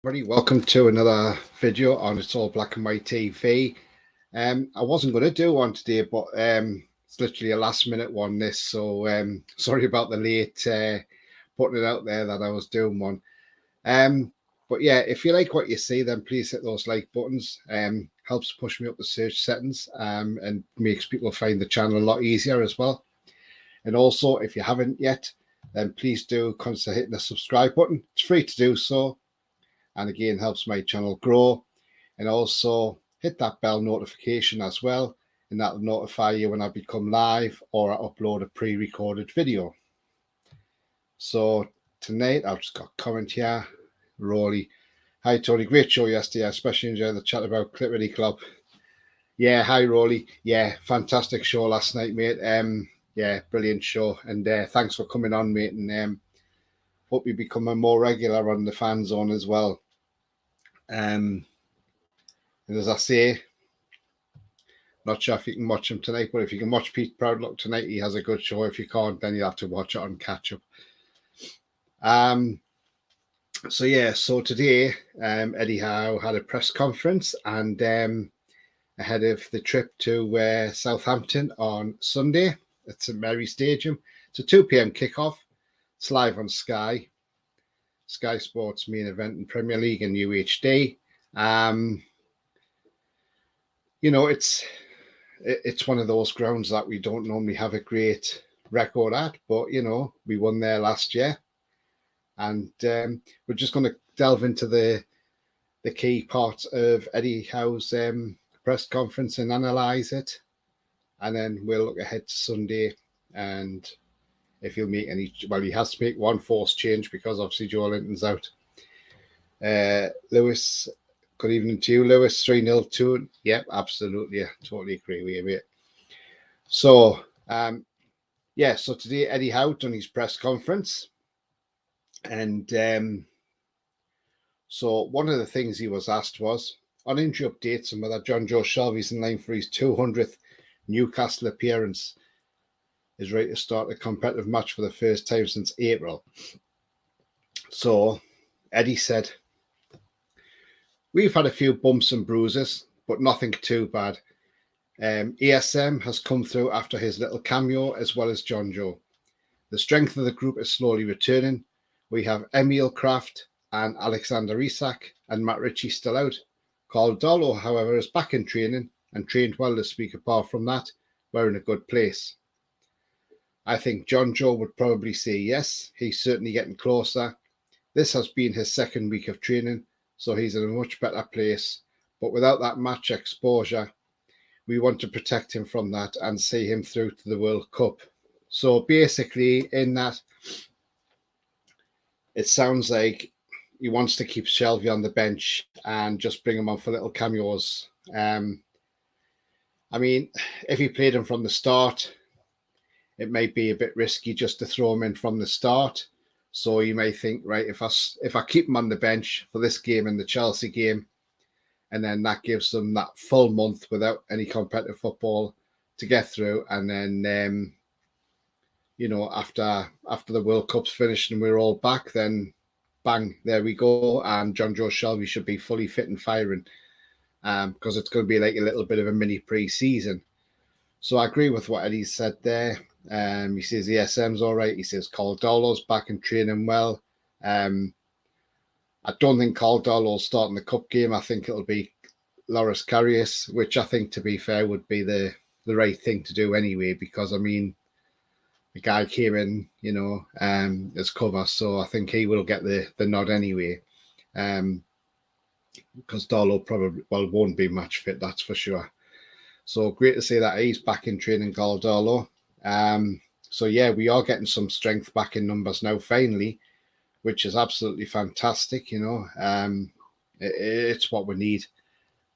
everybody. Welcome to another video on It's All Black and White TV. I wasn't going to do one today, but it's literally a last minute one. So sorry about the late putting it out there that I was doing one. But yeah, if you like what you see, then please hit those like buttons. Helps push me up the search settings and makes people find the channel a lot easier as well. And also, if you haven't yet, then please do consider hitting the subscribe button. It's free to do so, and again helps my channel grow. And also hit that bell notification as well, and that'll notify you when I become live or I upload a pre-recorded video. So tonight I've just got a comment here. Rolly, hi Tony, great show yesterday. I especially enjoyed the chat about Clipperty Club. Yeah, hi Rolly. Yeah, fantastic show last night, mate. Yeah, brilliant show, and thanks for coming on, mate, and hope you become a more regular on the fan zone as well. And as I say, not sure if you can watch him tonight, but if you can watch Pete Proudlock tonight, he has a good show. If you can't, then you'll have to watch it on catch up. So today, Eddie Howe had a press conference, and ahead of the trip to Southampton on Sunday at St Mary's Stadium. It's a 2 p.m. kickoff. It's live on Sky Sports main event in Premier League and UHD. It's one of those grounds that we don't normally have a great record at, but we won there last year, and we're just going to delve into the key parts of Eddie Howe's press conference and analyse it, and then we'll look ahead to Sunday and if he'll make any. Well, he has to make one forced change because obviously Joe Linton's out. Lewis, good evening to you, Lewis. 3-0 to. Yep, absolutely. I totally agree with you, mate. So, so today Eddie Howe done his press conference, and so one of the things he was asked was on injury updates and whether John Joe Shelby's in line for his 200th Newcastle appearance, is ready to start a competitive match for the first time since April. So Eddie said, "We've had a few bumps and bruises, but nothing too bad. ASM has come through after his little cameo, as well as John Joe. The strength of the group is slowly returning. We have Emil Kraft and Alexander Isak and Matt Ritchie still out. Carl Dollo, however, is back in training and trained well this week. Apart from that, we're in a good place. I think John Joe would probably say yes. He's certainly getting closer. This has been his second week of training, so he's in a much better place. But without that match exposure, we want to protect him from that and see him through to the World Cup." So basically, in that, it sounds like he wants to keep Shelby on the bench and just bring him on for little cameos. I mean, if he played him from the start, it might be a bit risky just to throw him in from the start. So you may think, right, if I keep him on the bench for this game and the Chelsea game, and then that gives them that full month without any competitive football to get through, and then after the World Cup's finished and we're all back, then bang, there we go, and John Joe Shelby should be fully fit and firing, because it's going to be like a little bit of a mini pre-season. So I agree with what Eddie said there. He says the SM's all right. He says Carl Dollo's back and training well. I don't think Carl Dollo will start in the cup game. I think it'll be Loris Karius, which I think, to be fair, would be the right thing to do anyway, because, I mean, the guy came in, as cover, so I think he will get the nod anyway. Because Dollo probably won't be match fit, that's for sure. So great to see that he's back in training, Carl Dollo. So yeah, we are getting some strength back in numbers now, finally, which is absolutely fantastic. It's what we need.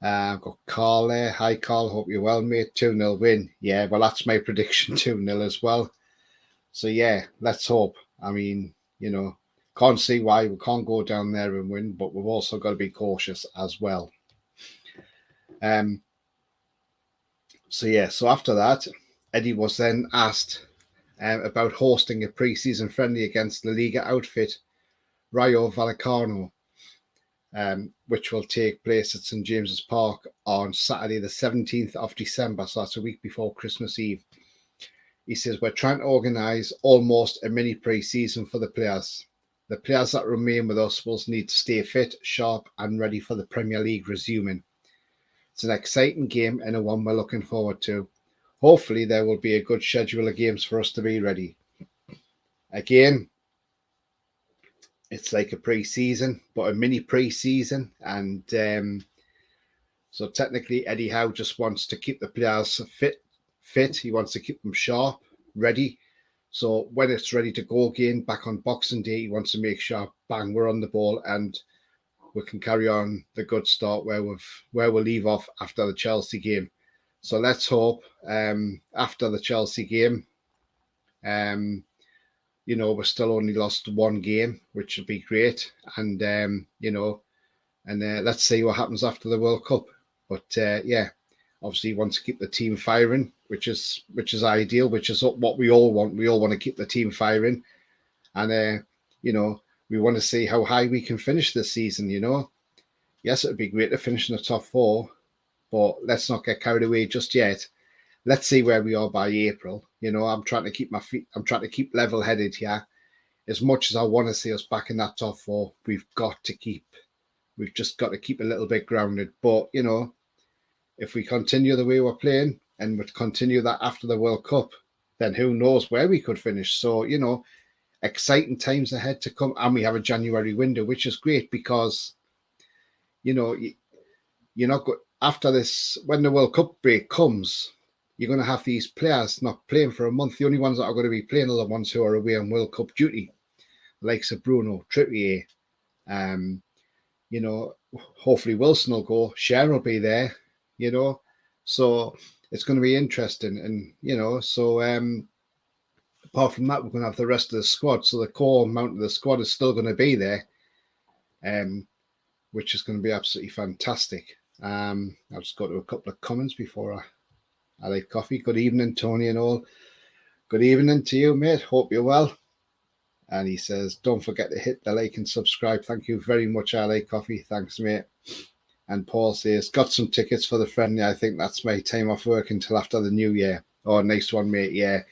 I've got Carl there. Hi, Carl. Hope you're well, mate. 2-0 win. Yeah, well, that's my prediction, 2-0 as well. So yeah, let's hope. I mean, can't see why we can't go down there and win, but we've also got to be cautious as well. So after that, Eddie was then asked about hosting a pre-season friendly against La Liga outfit Rayo Vallecano. which will take place at St James's Park on Saturday, the 17th of December. So that's a week before Christmas Eve. He says, we're trying to organise almost a mini pre-season for the players. The players that remain with us will need to stay fit, sharp and ready for the Premier League resuming. It's an exciting game and a one we're looking forward to. Hopefully there will be a good schedule of games for us to be ready. Again, it's like a pre-season, but a mini pre-season. And so technically Eddie Howe just wants to keep the players fit. He wants to keep them sharp, ready. So when it's ready to go again, back on Boxing Day, he wants to make sure, bang, we're on the ball and we can carry on the good start where we'll leave off after the Chelsea game. So let's hope after the Chelsea game, we're still only lost one game, which would be great. And, let's see what happens after the World Cup. But, obviously he wants to keep the team firing, which is ideal, which is what we all want. We all want to keep the team firing. And, we want to see how high we can finish this season, Yes, it would be great to finish in the top four, but let's not get carried away just yet. Let's see where we are by April. I'm trying to keep keep level-headed here. As much as I want to see us back in that top four, we've just got to keep a little bit grounded. But, if we continue the way we're playing and we continue that after the World Cup, then who knows where we could finish. So, exciting times ahead to come. And we have a January window, which is great because, you're not good after this. When the World Cup break comes, you're going to have these players not playing for a month. The only ones that are going to be playing are the ones who are away on World Cup duty, like Bruno, Trippier. Hopefully Wilson will go. Cher will be there. So it's going to be interesting. And, apart from that, we're going to have the rest of the squad. So the core amount of the squad is still going to be there, which is going to be absolutely fantastic. I'll just go to a couple of comments before I like coffee. Good evening, Tony and all. Good evening to you, mate. Hope you're well. And he says, don't forget to hit the like and subscribe. Thank you very much, I like coffee. Thanks, mate. And Paul says, got some tickets for the friendly. I think that's my time off work until after the new year. Oh, nice one, mate. Yeah.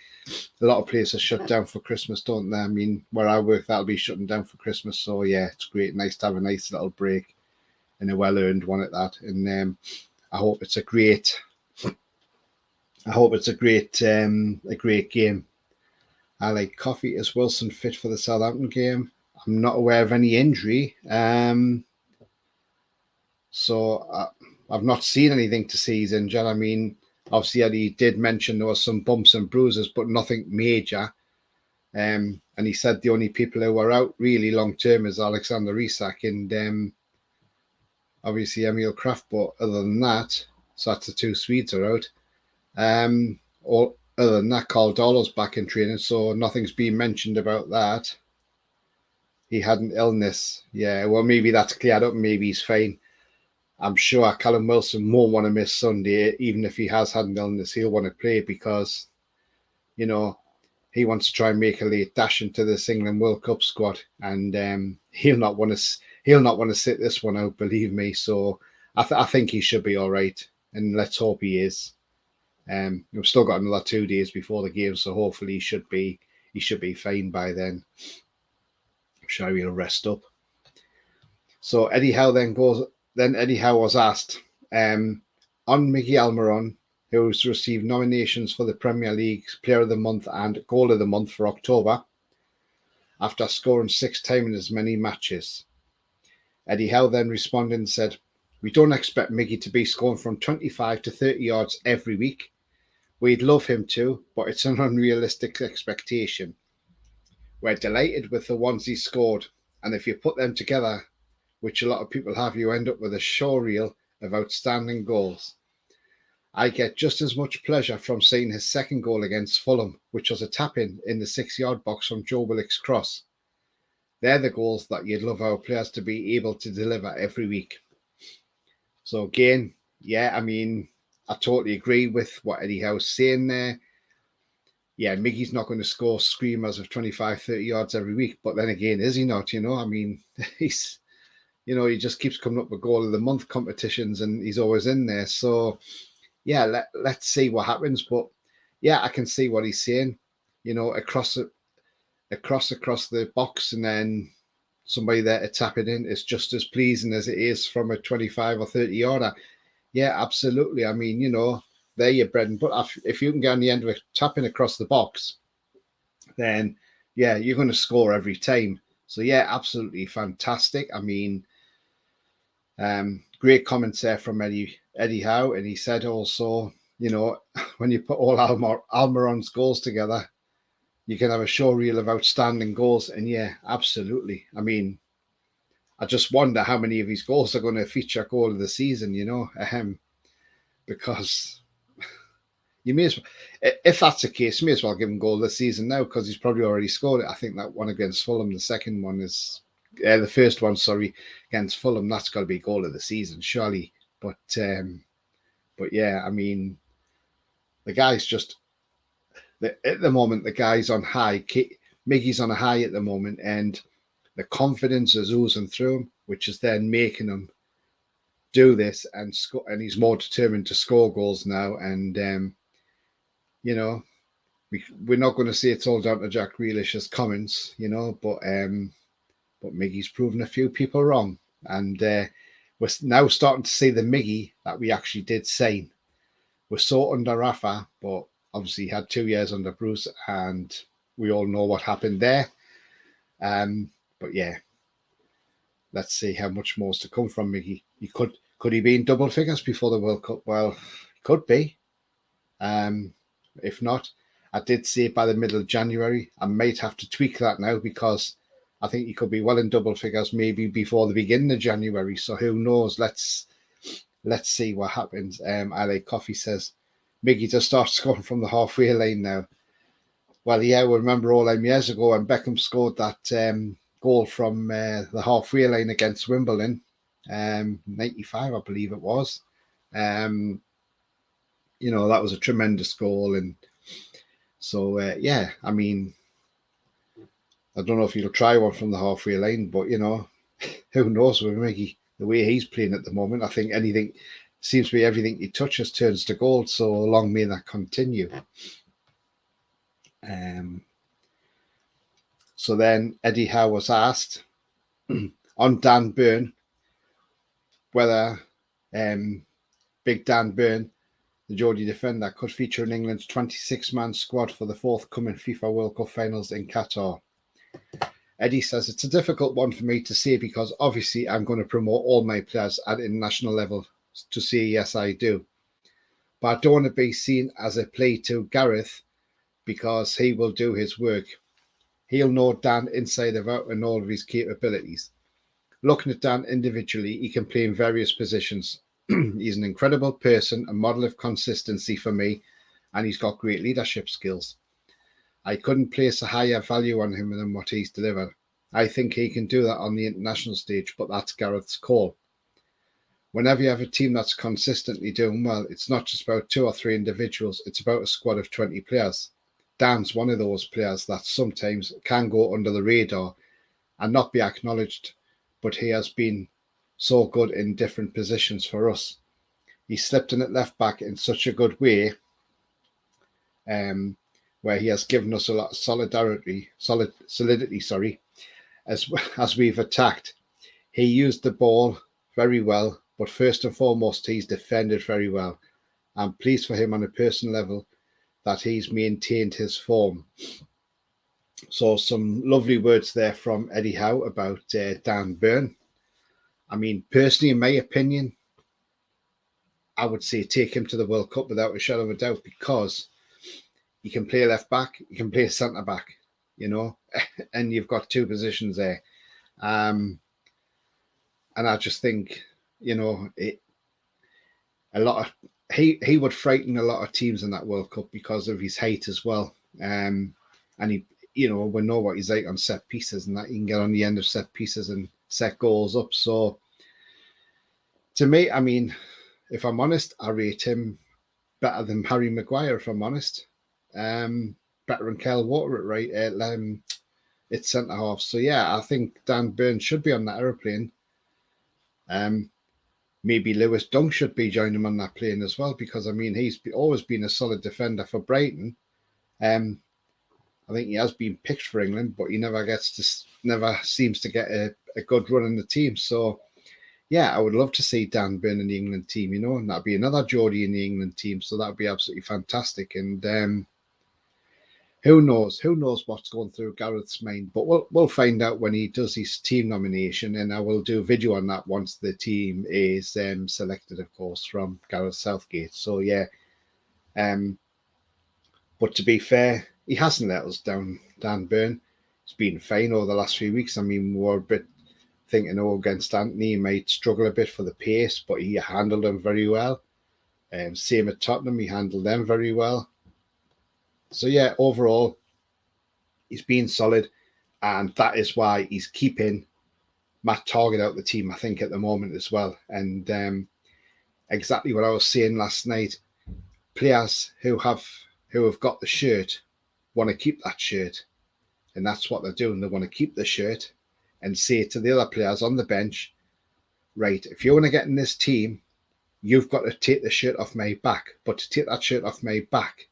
A lot of places shut down for Christmas, don't they? I mean, where I work, that'll be shutting down for Christmas. So, yeah, it's great. Nice to have a nice little break and a well-earned one at that. And I hope it's a great game. I like coffee. Is Wilson fit for the Southampton game? I'm not aware of any injury. So I've not seen anything to see he's injured. I mean, obviously Eddie did mention there was some bumps and bruises, but nothing major. And he said the only people who are out really long term is Alexander Isak and obviously Emil Kraft. But other than that, so that's the two Swedes are out. Other than that, Carl Darlow's back in training, so nothing's been mentioned about that. He had an illness. Yeah, well, maybe that's cleared up. Maybe he's fine. I'm sure Callum Wilson won't want to miss Sunday, even if he has had an illness. He'll want to play because, he wants to try and make a late dash into this England World Cup squad, and he'll not want to sit this one out. Believe me. So I think he should be all right, and let's hope he is. We've still got another 2 days before the game, so hopefully he should be fine by then. I'm sure he'll rest up. So Eddie Howe Eddie Howe was asked on Miguel Almiron, who's received nominations for the Premier League's Player of the Month and Goal of the Month for October after scoring 6 times in as many matches. Eddie Howe then responded and said, "We don't expect Miggy to be scoring from 25 to 30 yards every week. We'd love him to, but it's an unrealistic expectation. We're delighted with the ones he scored, and if you put them together, which a lot of people have, you end up with a showreel of outstanding goals. I get just as much pleasure from seeing his second goal against Fulham, which was a tap-in the 6-yard box from Joe Willock's cross. They're the goals that you'd love our players to be able to deliver every week." So again, yeah, I mean, I totally agree with what Eddie Howe's saying there. Yeah, Miggy's not going to score screamers of 25, 30 yards every week. But then again, is he not? I mean, he's he just keeps coming up with goal of the month competitions, and he's always in there. So yeah, let's see what happens. But yeah, I can see what he's saying. Across the box, and then somebody there to tap it in is just as pleasing as it is from a 25 or 30 yarder. Yeah, absolutely. I mean, they're your bread and butter. If you can get on the end of it, tapping across the box, then yeah, you're going to score every time. So yeah, absolutely fantastic. I mean, great comments there from Eddie Howe, and he said also, when you put all Almiron's goals together, you can have a show reel of outstanding goals. And yeah, absolutely. I mean, I just wonder how many of his goals are going to feature goal of the season, because you may as well, if that's the case, you may as well give him goal of the season now, because he's probably already scored it. I think that one against Fulham, the second one is, the first one, sorry, against Fulham, that's got to be goal of the season, surely. But yeah, I mean, the guy's just, at the moment, the guy's on high. Miggy's on a high at the moment, and the confidence is oozing through him, which is then making him do this and score. And he's more determined to score goals now. And we're not going to say it's all down to Jack Grealish's comments, but Miggy's proven a few people wrong, and we're now starting to see the Miggy that we actually did sign. We're so under Rafa, but obviously he had 2 years under Bruce, and we all know what happened there. But yeah, let's see how much more is to come from Miggy. Could he be in double figures before the World Cup? Well, he could be. If not, I did say by the middle of January. I might have to tweak that now, because I think he could be well in double figures maybe before the beginning of January. So who knows? Let's see what happens. LA Coffee says Miggy just starts scoring from the halfway line now. Well, yeah, we remember all them years ago when Beckham scored that goal from the halfway line against Wimbledon, 95, I believe it was. That was a tremendous goal. And so, yeah, I mean, I don't know if he'll try one from the halfway line, but, who knows with Miggy, the way he's playing at the moment. I think seems to be everything he touches turns to gold, so long may that continue. So then Eddie Howe was asked on Dan Burn whether Big Dan Burn, the Geordie defender, could feature in England's 26-man squad for the forthcoming FIFA World Cup finals in Qatar. Eddie says, it's a difficult one for me to say, because obviously I'm going to promote all my players at international level to say yes, I do. But I don't want to be seen as a play to Gareth, because he will do his work. He'll know Dan inside and out and all of his capabilities. Looking at Dan individually, he can play in various positions. He's an incredible person, a model of consistency for me, and he's got great leadership skills. I couldn't place a higher value on him than what he's delivered. I think he can do that on the international stage, but that's Gareth's call. Whenever you have a team that's consistently doing well, it's not just about 2 or 3 individuals, it's about a squad of 20 players. Dan's one of those players that sometimes can go under the radar and not be acknowledged, but he has been so good in different positions for us. He slipped in at left back in such a good way, where he has given us a lot of solidity, as we've attacked. He used the ball very well, but first and foremost, he's defended very well. I'm pleased for him on a personal level that he's maintained his form. So some lovely words there from Eddie Howe about Dan Burn. I mean, personally, in my opinion, I would say take him to the World Cup without a shadow of a doubt, because he can play left back, he can play centre back, and you've got 2 positions there. And I just think, he would frighten a lot of teams in that World Cup because of his height as well. And he, we know what he's like on set pieces, and that he can get on the end of set pieces and set goals up. So to me, I mean, if I'm honest, I rate him better than Harry Maguire, if I'm honest. Better than Kyle Walker at right it's centre half. So yeah, I think Dan Burn should be on that aeroplane. Maybe Lewis Dunk should be joining him on that plane as well, because I mean he's always been a solid defender for Brighton. I think he has been picked for England, but he never seems to get a good run in the team. So yeah, I would love to see Dan Burn in the England team, and that'd be another Geordie in the England team. So that'd be absolutely fantastic. And who knows what's going through Gareth's mind, but we'll find out when he does his team nomination, and I will do a video on that once the team is selected, of course, from Gareth Southgate. So yeah, but to be fair, he hasn't let us down, Dan Burn. It's been fine over the last few weeks. I mean, we were a bit thinking, against Anthony, he might struggle a bit for the pace, but he handled them very well. Same at Tottenham, he handled them very well. So yeah, overall, he's been solid, and that is why he's keeping Matt Target out the team, I think, at the moment as well. And exactly what I was saying last night, players who have got the shirt want to keep that shirt, and that's what they're doing. They want to keep the shirt and say to the other players on the bench, right, if you want to get in this team, you've got to take the shirt off my back. But to take that shirt off my back,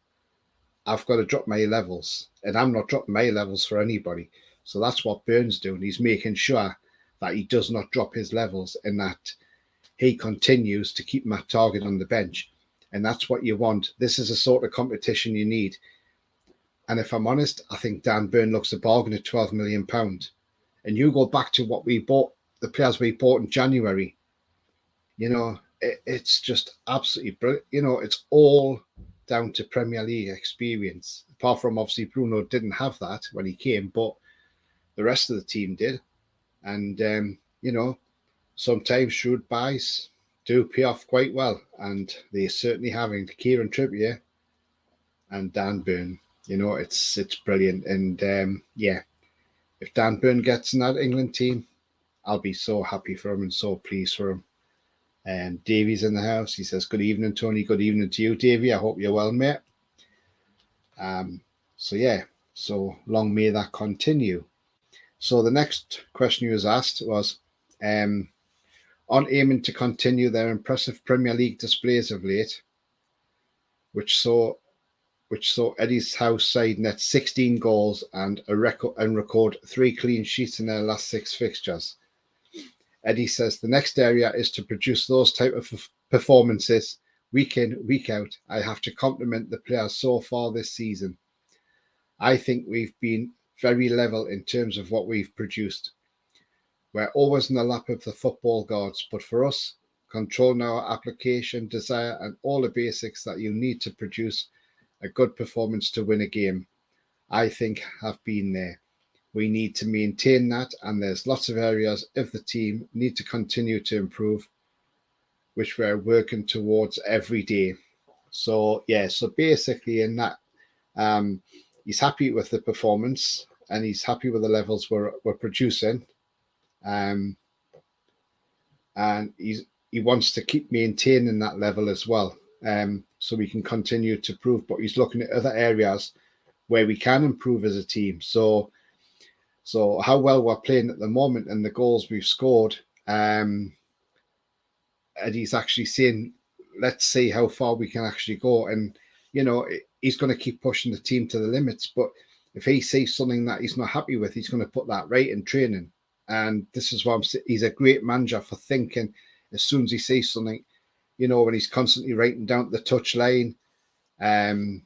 I've got to drop my levels, and I'm not dropping my levels for anybody. So that's what Burns doing. He's making sure that he does not drop his levels, and that he continues to keep Matt Target on the bench. And that's what you want. This is a sort of competition you need. And if I'm honest, I think Dan Burn looks a bargain at £12 million. And you go back to what we bought, the players we bought in January, it's just absolutely brilliant. It's all down to Premier League experience. Apart from, obviously, Bruno didn't have that when he came, but the rest of the team did. And, sometimes shrewd buys do pay off quite well. And they certainly have in Kieran Trippier and Dan Burn. It's brilliant. And, yeah, if Dan Burn gets in that England team, I'll be so happy for him and so pleased for him. Davey's in the house. He says, good evening, Tony. Good evening to you, Davey. I hope you're well, mate. So long may that continue. So the next question you was asked was, on aiming to continue their impressive Premier League displays of late, which saw Eddie's House side net 16 goals and record 3 clean sheets in their last 6 fixtures. Eddie says the next area is to produce those type of performances week in, week out. I have to compliment the players so far this season. I think we've been very level in terms of what we've produced. We're always in the lap of the football gods, but for us, controlling our application, desire, and all the basics that you need to produce a good performance to win a game, I think have been there. We need to maintain that, and there's lots of areas of the team need to continue to improve, which we're working towards every day. So basically in that, he's happy with the performance, and he's happy with the levels we're producing, and he wants to keep maintaining that level as well, so we can continue to improve. But he's looking at other areas where we can improve as a team. So how well we're playing at the moment and the goals we've scored, and he's actually saying, let's see how far we can actually go. And, he's going to keep pushing the team to the limits. But if he sees something that he's not happy with, he's going to put that right in training. And this is why he's a great manager for thinking as soon as he sees something, when he's constantly writing down the touch line. And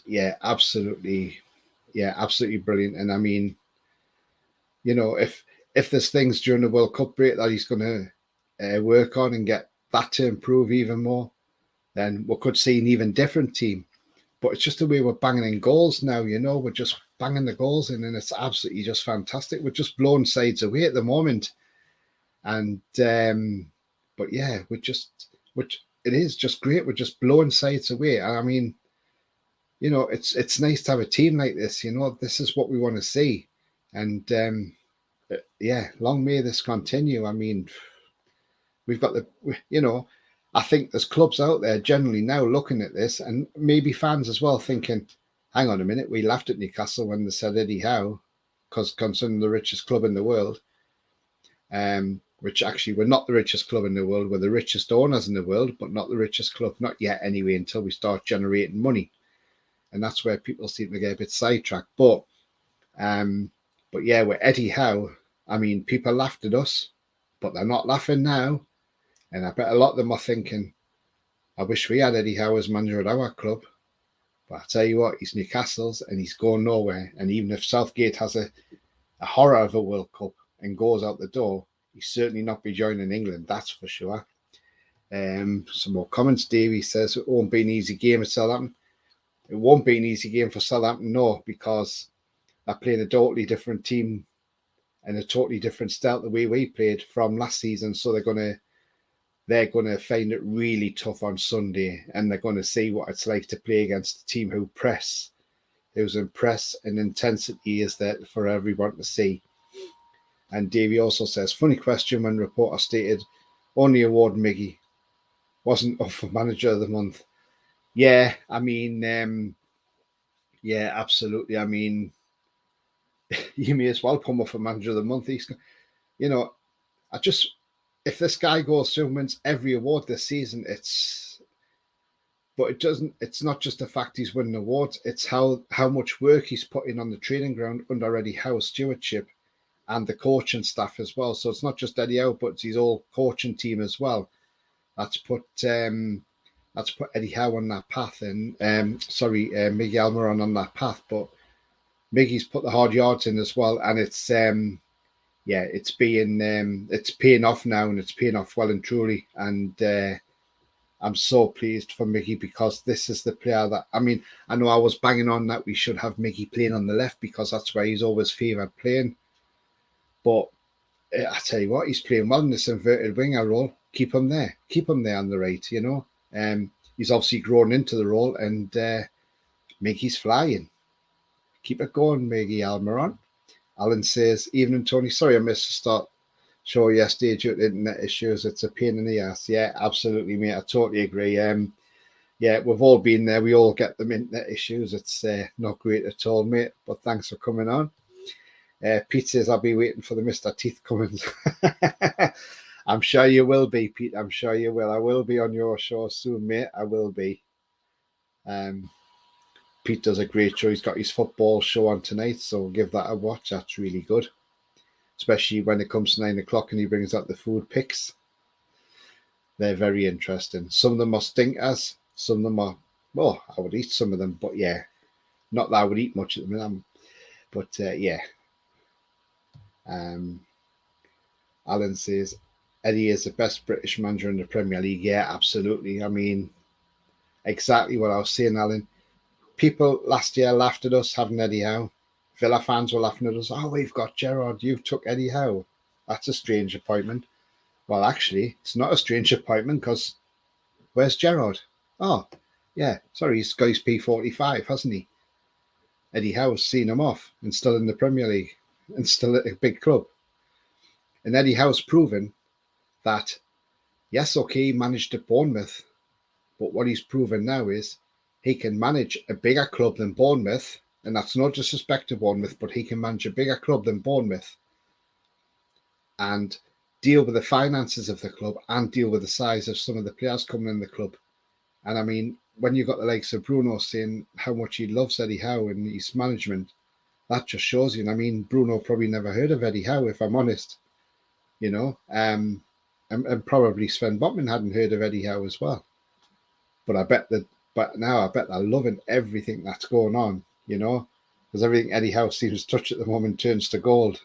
yeah, absolutely brilliant. And I mean, if there's things during the World Cup break that he's going to work on and get that to improve even more, then we could see an even different team. But it's just the way we're banging in goals now, we're just banging the goals in, and it's absolutely just fantastic. We're just blowing sides away at the moment. And but yeah, it is just great. We're just blowing sides away. And I mean, it's nice to have a team like this. This is what we want to see. And long may this continue. I mean, we've got I think there's clubs out there generally now looking at this, and maybe fans as well, thinking, hang on a minute, we laughed at Newcastle when they said Eddie Howe, because considered the richest club in the world. which actually we're not the richest club in the world. We're the richest owners in the world, but not the richest club, not yet anyway, until we start generating money. And that's where people seem to get a bit sidetracked. But yeah, with Eddie Howe, I mean, people laughed at us, but they're not laughing now. And I bet a lot of them are thinking, I wish we had Eddie Howe as manager at our club. But I tell you what, he's Newcastle's and he's going nowhere. And even if Southgate has a horror of a World Cup and goes out the door, he's certainly not be joining England, that's for sure. Some more comments. Davey says it won't be an easy game at Southampton. It won't be an easy game for Southampton, no, because they're playing a totally different team and a totally different style the way we played from last season. So they're gonna find it really tough on Sunday, and they're gonna see what it's like to play against a team who press, whose press and intensity is there for everyone to see. And Davey also says, funny question when reporter stated only award Miggy wasn't up for manager of the month. Yeah, I mean, yeah, absolutely. I mean, you may as well come up for manager of the month. He's, you know, if this guy goes through and wins every award this season, it's not just the fact he's winning awards, it's how much work he's put in on the training ground under Eddie Howe's stewardship and the coaching staff as well. So it's not just Eddie Howe, but it's his whole coaching team as well. That's put Eddie Howe on that path, and Miggy Almiron on that path. But Miggy's put the hard yards in as well, and it's paying off now, and it's paying off well and truly. And I'm so pleased for Miggy, because this is the player that, I mean, I know I was banging on that we should have Miggy playing on the left because that's where he's always favoured playing. But I tell you what, he's playing well in this inverted winger role. Keep him there on the right, you know. He's obviously grown into the role, and Miggy's flying. Keep it going, Miggy Almiron. Alan says, evening, Tony. Sorry I missed the start show yesterday due to internet issues. It's a pain in the ass. Yeah, absolutely, mate. I totally agree. Yeah, we've all been there. We all get them internet issues. It's not great at all, mate. But thanks for coming on. Pete says, I'll be waiting for the Mr. Teeth Cummins. I'm sure you will be, Pete. I'm sure you will. I will be on your show soon, mate. I will be. Pete does a great show. He's got his football show on tonight, so give that a watch. That's really good. Especially when it comes to 9 o'clock and he brings out the food picks. They're very interesting. Some of them are stinkers. Some of them are, well, I would eat some of them, but yeah, not that I would eat much of them. But yeah. Alan says, Eddie is the best British manager in the Premier League. Yeah, absolutely. I mean, exactly what I was saying, Alan. People last year laughed at us having Eddie Howe. Villa fans were laughing at us. Oh, we've got Gerrard. You took Eddie Howe. That's a strange appointment. Well, actually, it's not a strange appointment because where's Gerrard? Oh, yeah. Sorry, he's got his P45, hasn't he? Eddie Howe's seen him off and still in the Premier League and still at a big club. And Eddie Howe's proven that, yes, okay, he managed at Bournemouth, but what he's proven now is he can manage a bigger club than Bournemouth, and that's no disrespect to Bournemouth, but he can manage a bigger club than Bournemouth and deal with the finances of the club and deal with the size of some of the players coming in the club. And I mean, when you've got the likes of Bruno saying how much he loves Eddie Howe and his management, that just shows you. And I mean, Bruno probably never heard of Eddie Howe, if I'm honest, you know, and probably Sven Botman hadn't heard of Eddie Howe as well. But now I bet they're loving everything that's going on, you know, because everything Eddie Howe seems to touch at the moment turns to gold.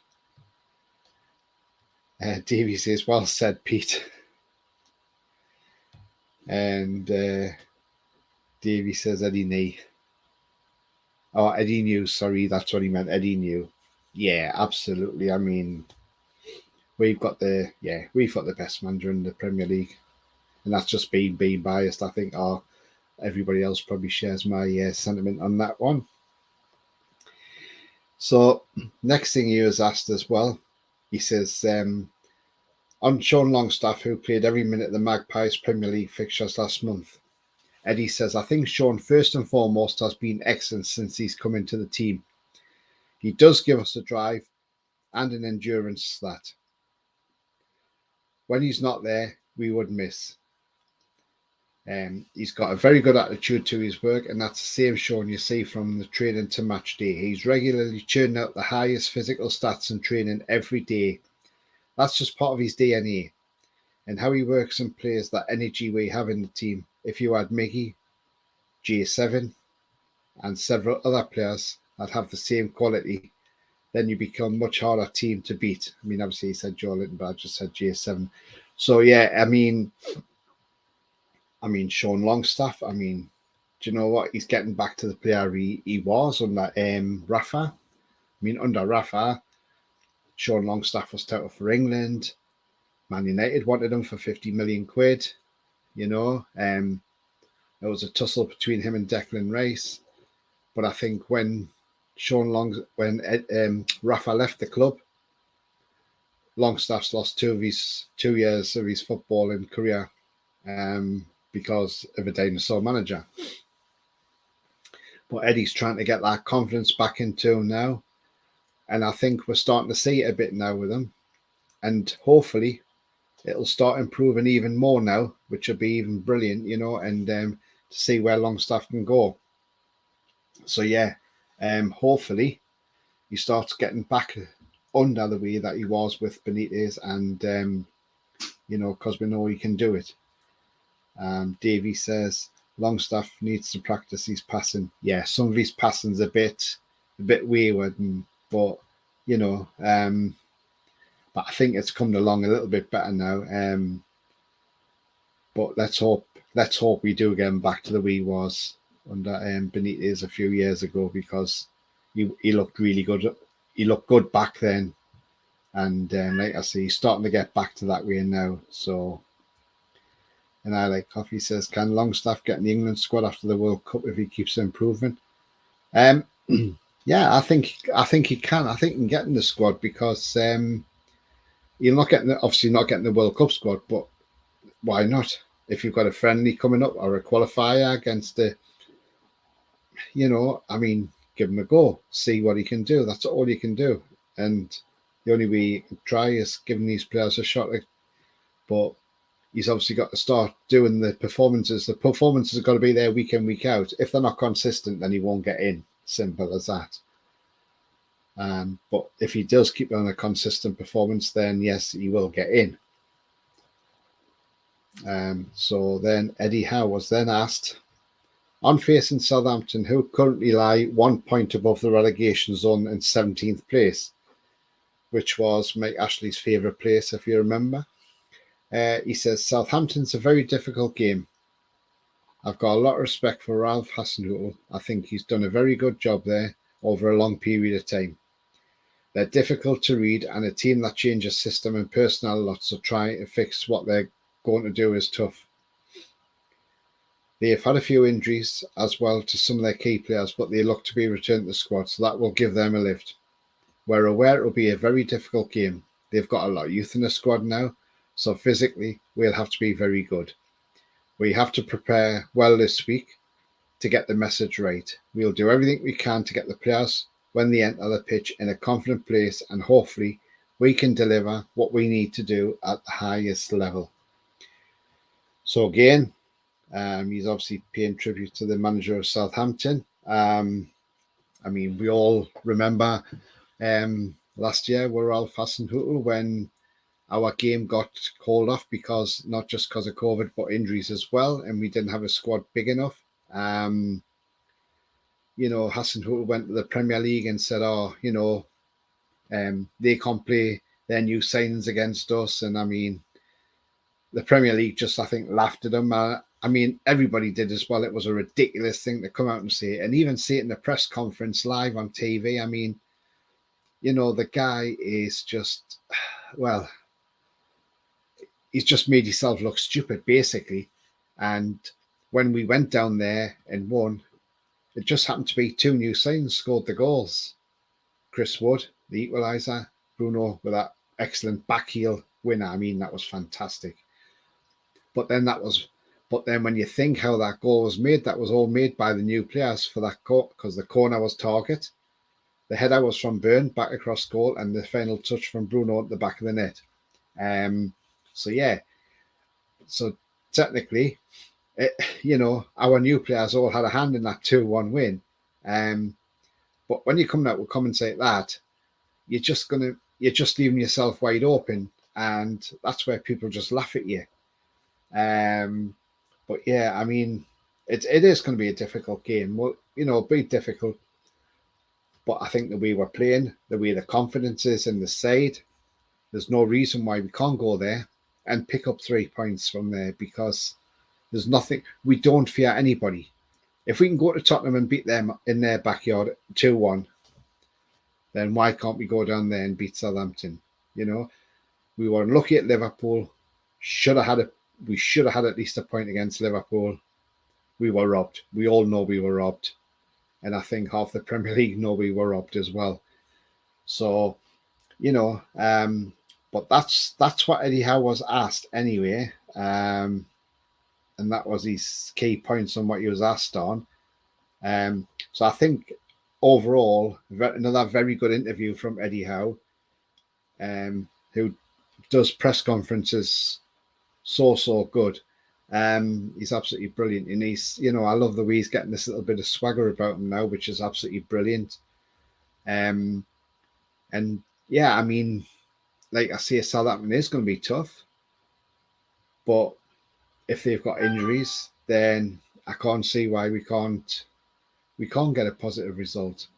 Davey says, well said, Pete. And Davey says, Eddie knee. Oh, Eddie knew. Sorry, that's what he meant. Eddie knew. Yeah, absolutely. I mean, we've got the best manager in the Premier League, and that's just being biased. I think everybody else probably shares my sentiment on that one. So, next thing he was asked as well, he says, on Sean Longstaff, who played every minute of the Magpies Premier League fixtures last month, Eddie says, I think Sean, first and foremost, has been excellent since he's come into the team. He does give us a drive and an endurance that. when he's not there, we would miss. He's got a very good attitude to his work, and that's the same Sean you see from the training to match day. He's regularly churning out the highest physical stats in training every day. That's just part of his DNA and how he works and plays, that energy we have in the team. If you had Mickey, J7, and several other players that have the same quality, then you become much harder team to beat. I mean, obviously he said Joe Linton, but I just said J7. So yeah, I mean, Sean Longstaff. I mean, do you know what? He's getting back to the player he was under Rafa. I mean, under Rafa, Sean Longstaff was touted for England. Man United wanted him for 50 million quid. You know, there was a tussle between him and Declan Rice. But I think when Rafa left the club, Longstaff's lost 2 years of his footballing career because of a dinosaur manager. But Eddie's trying to get that confidence back into him now. And I think we're starting to see it a bit now with him. And hopefully it'll start improving even more now, which will be even brilliant, you know, and to see where Longstaff can go. So yeah, hopefully he starts getting back under the way that he was with Benitez, and you know, because we know he can do it. Davey says Longstaff needs to practice his passing. Yeah, some of his passing's a bit wayward, but you know, but I think it's coming along a little bit better now. But let's hope we do get him back to the way he was under Benitez a few years ago, because he looked really good. He looked good back then, and like I say, he's starting to get back to that way now. So, and I like Coffee says, can Longstaff get in the England squad after the World Cup if he keeps improving? Yeah, I think he can. I think he can get in the squad because you're not getting obviously not getting the World Cup squad, but why not? If you've got a friendly coming up or a qualifier against the, you know, I mean, give him a go, see what he can do. That's all you can do, and the only way you can try is giving these players a shot. But he's obviously got to start doing the performances. The performances have got to be there week in, week out. If they're not consistent, then he won't get in. Simple as that. But if he does keep on a consistent performance, then yes, he will get in. So then Eddie Howe was then asked, on facing Southampton, who currently lie 1 point above the relegation zone in 17th place, which was Mike Ashley's favourite place, if you remember. He says, Southampton's a very difficult game. I've got a lot of respect for Ralph Hasenhüttl. I think he's done a very good job there over a long period of time. They're difficult to read, and a team that changes system and personnel a lot, so trying to fix what they're going to do is tough. They have had a few injuries as well to some of their key players, but they look to be returned to the squad, so that will give them a lift. We're aware it will be a very difficult game. They've got a lot of youth in the squad now, so physically we'll have to be very good. We have to prepare well this week to get the message right. We'll do everything we can to get the players, when they enter the pitch, in a confident place, and hopefully we can deliver what we need to do at the highest level. So again, he's obviously paying tribute to the manager of Southampton. I mean, we all remember last year with Ralph Hasenhüttl when our game got called off not just because of COVID, but injuries as well, and we didn't have a squad big enough. You know, Hasenhüttl went to the Premier League and said, "Oh, you know, they can't play their new signings against us." And I mean, the Premier League just, I think, laughed at him. I mean, everybody did as well. It was a ridiculous thing to come out and say it, and even see it in the press conference live on TV. I mean, you know, the guy is just, well, he's just made himself look stupid, basically. And when we went down there and won, it just happened to be 2 new signings scored the goals. Chris Wood, the equaliser, Bruno with that excellent back heel winner. I mean, that was fantastic. But then when you think how that goal was made, that was all made by the new players for that court, because the corner was Target, the header was from Byrne back across goal, and the final touch from Bruno at the back of the net. So yeah, so technically, our new players all had a hand in that 2-1 win. But when you come out with comments like that, you're just leaving yourself wide open, and that's where people just laugh at you. But yeah, I mean, it is going to be a difficult game. Well, be difficult. But I think the way we're playing, the way the confidence is in the side, there's no reason why we can't go there and pick up 3 points from there, because there's nothing. We don't fear anybody. If we can go to Tottenham and beat them in their backyard 2-1, then why can't we go down there and beat Southampton? We were unlucky at Liverpool. We should have had at least a point against Liverpool. We were robbed. We all know we were robbed. And I think half the Premier League know we were robbed as well. So, but that's what Eddie Howe was asked anyway. And that was his key points on what he was asked on. So I think overall, another very good interview from Eddie Howe, who does press conferences so good. He's absolutely brilliant, and I love the way he's getting this little bit of swagger about him now, which is absolutely brilliant. And yeah, I mean, like I say, Southampton is going to be tough, but if they've got injuries, then I can't see why we can't get a positive result.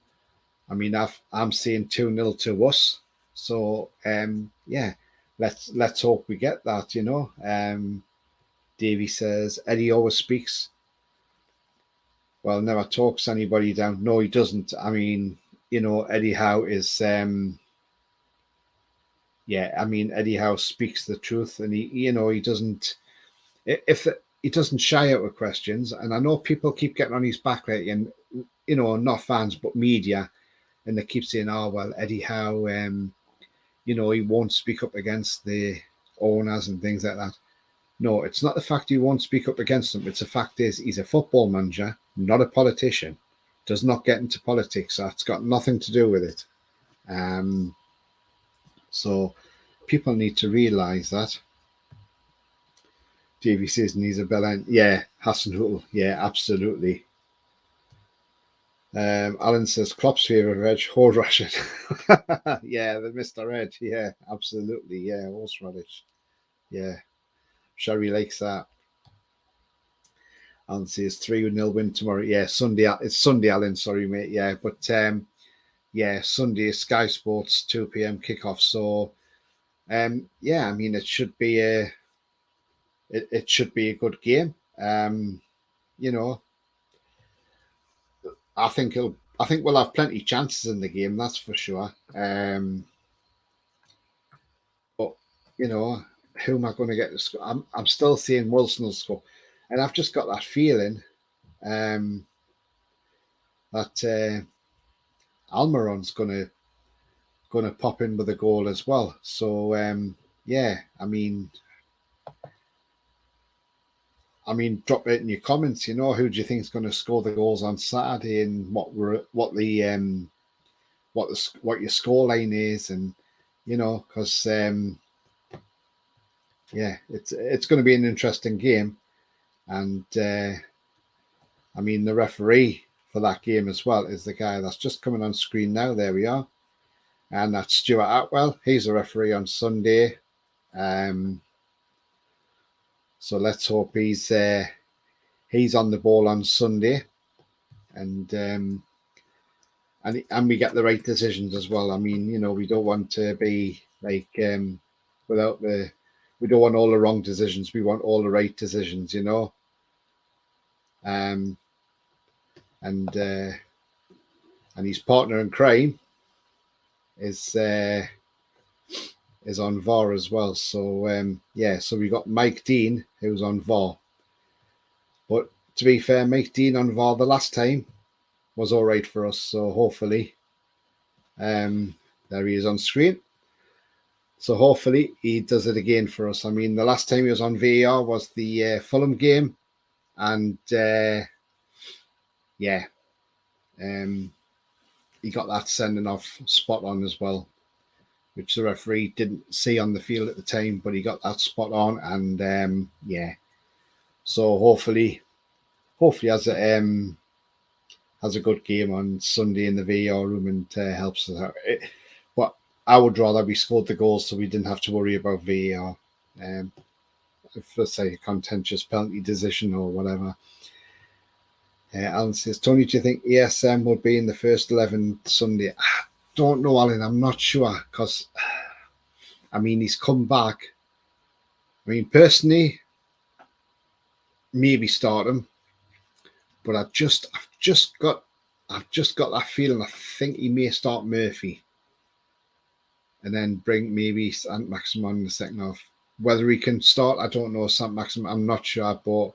I mean, I'm seeing 2-0 to us, so yeah, let's hope we get that. Davey says Eddie always speaks. Well, never talks anybody down. No, he doesn't. I mean, Eddie Howe is Eddie Howe speaks the truth, and he doesn't he doesn't shy out of questions. And I know people keep getting on his back lately, and not fans but media, and they keep saying, "Oh well, Eddie Howe, he won't speak up against the owners and things like that." No, it's not the fact he won't speak up against them. It's the fact is he's a football manager, not a politician. Does not get into politics. That's got nothing to do with it. So people need to realise that. Davey says needs a bell end. Yeah, Hasenhüttl. Yeah, absolutely. Alan says Klopp's favourite veg, horseradish. Yeah, the Mr. Red. Yeah, absolutely. Yeah, horseradish. Yeah. Sherry likes that. Alan says 3-0 win tomorrow. Yeah, Sunday. It's Sunday, Alan. Sorry, mate. Yeah, but yeah, Sunday Sky Sports 2 p.m. kickoff. So yeah, I mean it should be a good game. I think we'll have plenty of chances in the game. That's for sure. But who am I going to get to score? I'm still seeing Wilson will score, and I've just got that feeling that Almiron's going to pop in with a goal as well. So yeah, I mean, drop it in your comments. Who do you think is going to score the goals on Saturday, and what your score line is, and because yeah, it's going to be an interesting game, and I mean the referee for that game as well is the guy that's just coming on screen now. There we are, and that's Stuart Atwell. He's a referee on Sunday. So let's hope he's on the ball on Sunday, and we get the right decisions as well. I mean, we don't want to be like we don't want all the wrong decisions. We want all the right decisions, and his partner in crime is on VAR as well. So yeah, so we got Mike Dean who's on VAR. But to be fair, Mike Dean on VAR the last time was all right for us. So hopefully, there he is on screen. So hopefully he does it again for us. I mean, the last time he was on VAR was the Fulham game, and yeah, he got that sending off spot on as well. which the referee didn't see on the field at the time, but he got that spot on. And so hopefully has a good game on Sunday in the VAR room and helps us out. But I would rather we scored the goals so we didn't have to worry about VAR. If let's say a contentious penalty decision or whatever. Alan says, Tony, do you think ESM will be in the first 11 Sunday? I don't know, Alan. I'm not sure because, I mean, he's come back. I mean, personally, maybe start him, but I've just got that feeling. I think he may start Murphy, and then bring maybe Saint Maximin in the second half. Whether he can start, I don't know. Saint Maximin, I'm not sure, but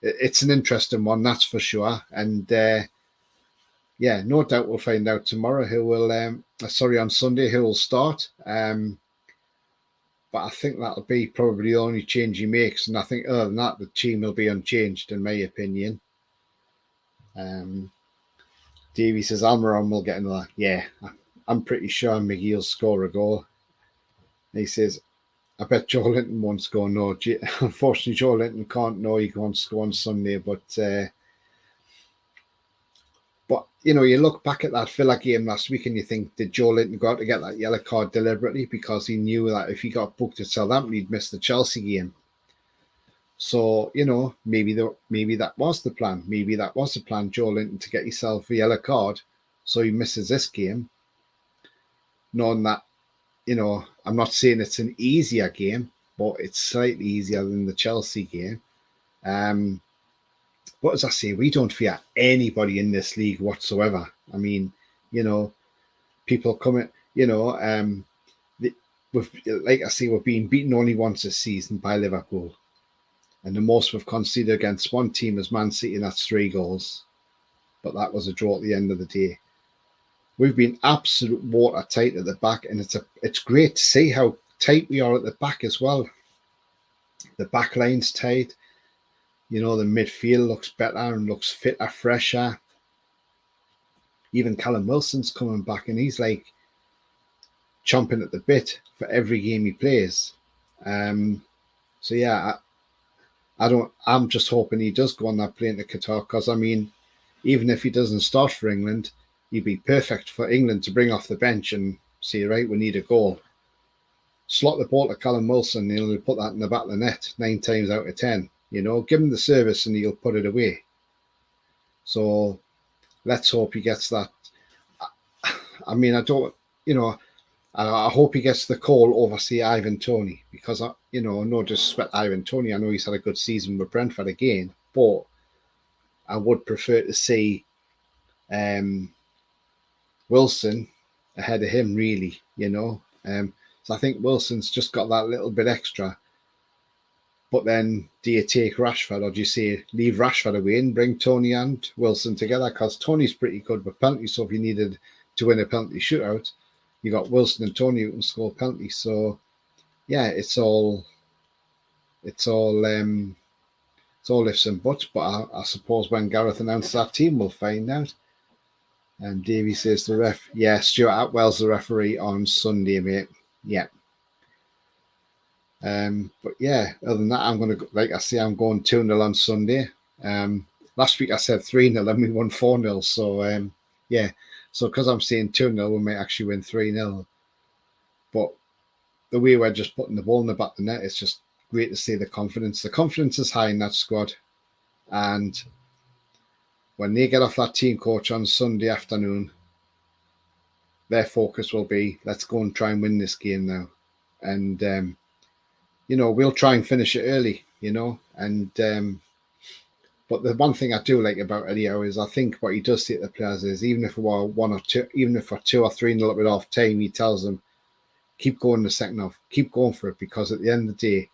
it's an interesting one, that's for sure. And no doubt we'll find out tomorrow who will. On Sunday who will start. But I think that'll be probably the only change he makes, and I think other than that, the team will be unchanged, in my opinion. Davey says Almiron will get another. Yeah, I'm pretty sure Miggy will score a goal. He says, I bet Joe Linton won't score. No, unfortunately, Joe Linton can't. No, he won't score on Sunday. But you know, you look back at that Villa game last week and you think, did Joe Linton go out to get that yellow card deliberately because he knew that if he got booked at Southampton, he'd miss the Chelsea game? So, you know, maybe that was the plan. Maybe that was the plan, Joe Linton, to get yourself a yellow card so he misses this game. Knowing that, you know, I'm not saying it's an easier game, but it's slightly easier than the Chelsea game. But as I say, we don't fear anybody in this league whatsoever. I mean, you know, people coming, you know, like I say, we've been beaten only once this season by Liverpool. And the most we've conceded against one team is Man City, and that's 3 goals. But that was a draw at the end of the day. We've been absolute watertight at the back, and it's great to see how tight we are at the back as well. The back line's tight. You know, the midfield looks better and looks fitter, fresher. Even Callum Wilson's coming back, and he's like chomping at the bit for every game he plays. So yeah, I'm just hoping he does go on that plane to Qatar, because I mean, even if he doesn't start for England, he'd be perfect for England to bring off the bench and say, right, we need a goal. Slot the ball to Callum Wilson, and he'll put that in the back of the net 9 times out of 10. You know, give him the service and he'll put it away. So let's hope he gets that. I mean, I don't, you know, I hope he gets the call over, say, Ivan Toney, because, you know, no disrespect to Ivan Toney. I know he's had a good season with Brentford again, but I would prefer to see Wilson ahead of him, really, you know. So I think Wilson's just got that little bit extra. But then do you take Rashford, or do you say leave Rashford away and bring Toney and Wilson together? Because Toney's pretty good with penalties, so if you needed to win a penalty shootout, you got Wilson and Toney who can score penalties. So yeah, it's all ifs and buts. But I suppose when Gareth announced that team, we'll find out. And Davey says the ref, yeah, Stuart Atwell's the referee on Sunday, mate. Yeah. But yeah, other than that, I'm going to, like I say, I'm going 2-0 on Sunday. Last week I said 3-0 and we won 4-0. So yeah, so because I'm saying 2-0, we might actually win 3-0. But the way we're just putting the ball in the back of the net, it's just great to see the confidence. The confidence is high in that squad. And when they get off that team coach on Sunday afternoon, their focus will be, let's go and try and win this game now. And you know, we'll try and finish it early, you know. And but the one thing I do like about Eddie Howe is I think what he does say to the players is, even if we're 1 or 2, even if we're 2 or 3-0 up at half time, he tells them, keep going the second half, keep going for it, because at the end of the day,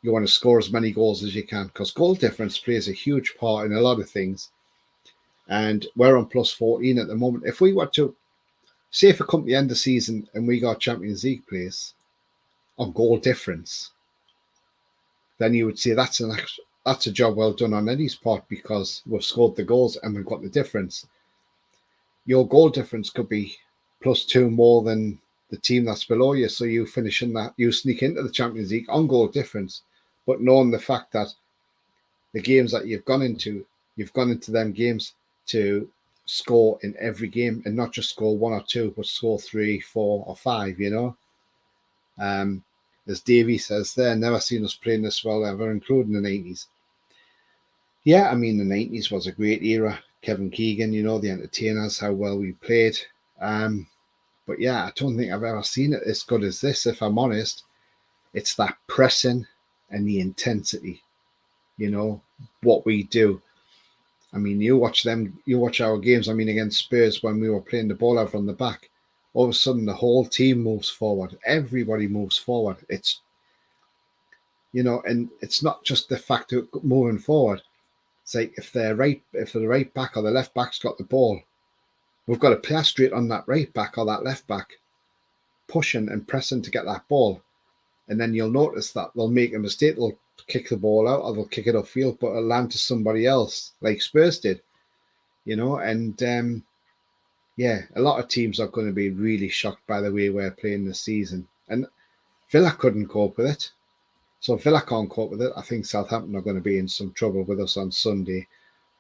you want to score as many goals as you can, because goal difference plays a huge part in a lot of things. And we're on plus 14 at the moment. If we were to, say if it come to the end of the season and we got Champions League place on goal difference, then you would say that's a job well done on Eddie's part, because we've scored the goals and we've got the difference. Your goal difference could be +2 more than the team that's below you, so you finish in that, you sneak into the Champions League on goal difference. But knowing the fact that the games that you've gone into them games to score in every game, and not just score one or two, but score 3, 4, or 5. As Davey says there, never seen us playing this well ever, including the 90s. Yeah, I mean, the 90s was a great era. Kevin Keegan, the entertainers, how well we played. But yeah, I don't think I've ever seen it as good as this, if I'm honest. It's that pressing and the intensity, what we do. I mean, you watch our games, against Spurs when we were playing the ball out from the back. All of a sudden, the whole team moves forward. Everybody moves forward. It's, and it's not just the fact of moving forward. It's like if the right back or the left back's got the ball, we've got to play straight on that right back or that left back, pushing and pressing to get that ball. And then you'll notice that they'll make a mistake. They'll kick the ball out or they'll kick it upfield, but it'll land to somebody else, like Spurs did, and yeah, a lot of teams are going to be really shocked by the way we're playing this season. And Villa couldn't cope with it. So if Villa can't cope with it, I think Southampton are going to be in some trouble with us on Sunday.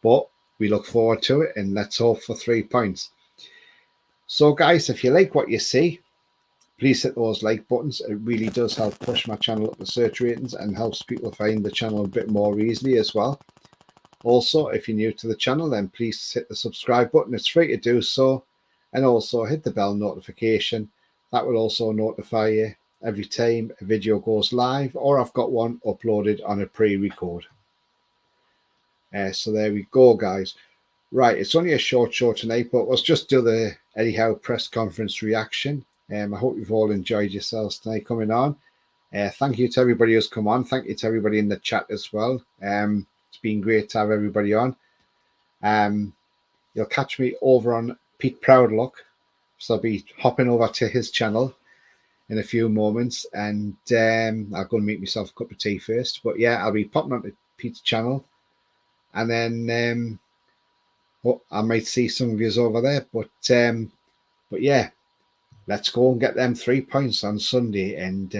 But we look forward to it, and let's hope for 3 points. So guys, if you like what you see, please hit those like buttons. It really does help push my channel up the search ratings and helps people find the channel a bit more easily as well. Also, if you're new to the channel, then please hit the subscribe button. It's free to do so. And also hit the bell notification. That will also notify you every time a video goes live or I've got one uploaded on a pre-record. So there we go, guys. Right, it's only a short show tonight, but let's just do the Eddie Howe press conference reaction. I hope you've all enjoyed yourselves tonight coming on. Thank you to everybody who's come on. Thank you to everybody in the chat as well. It's been great to have everybody on. You'll catch me over on Pete Proudluck, so I'll be hopping over to his channel in a few moments, and I'll go and make myself a cup of tea first. But yeah, I'll be popping onto Pete's channel, and then I might see some of yous over there. But yeah, let's go and get them 3 points on Sunday, and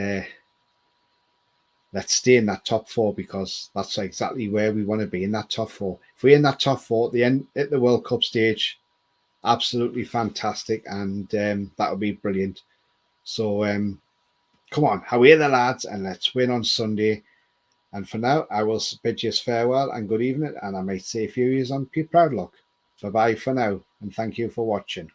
let's stay in that top 4, because that's exactly where we want to be, in that top 4. If we're in that top 4 at the end at the World Cup stage, absolutely fantastic, and that would be brilliant. So come on, away the lads, and let's win on Sunday. And for now, I will bid you farewell and good evening, and I might say a few years on Pete Proudluck. Bye bye for now, and thank you for watching.